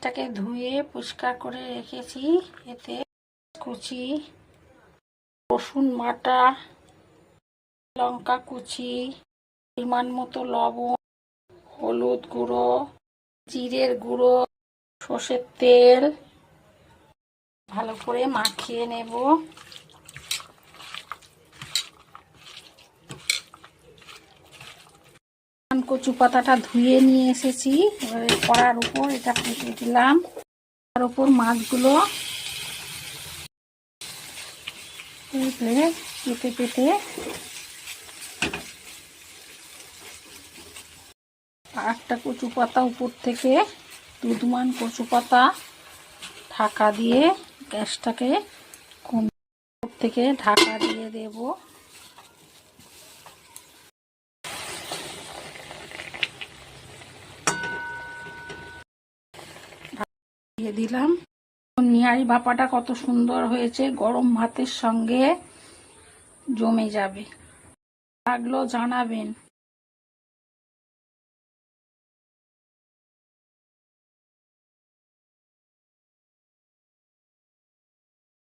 এটাকে ধুয়ে পরিষ্কার করে রেখেছি। এতে কুচি, রসুন বাটা, লঙ্কা কুচি, পরিমাণ মতো লবণ, হলুদ গুঁড়ো, জিরের গুঁড়ো, সর্ষের তেল ভালো করে মাখিয়ে নেব। কচু পাতাটা ধুয়ে নিয়ে এসেছি। এবারে কড়ার উপর এটা পেতে দিলাম। তার উপর মাছগুলো পেতে পেতে একটা কচু পাতা উপর থেকে দুধমান কচু পাতা ঢাকা দিয়ে গ্যাসটাকে উপর থেকে ঢাকা দিয়ে দেব। দিয়ে দিলাম। নিহারি ভাপাটা কত সুন্দর হয়েছে, গরম ভাতের সঙ্গে জমে যাবে। লাগলো জানাবেন।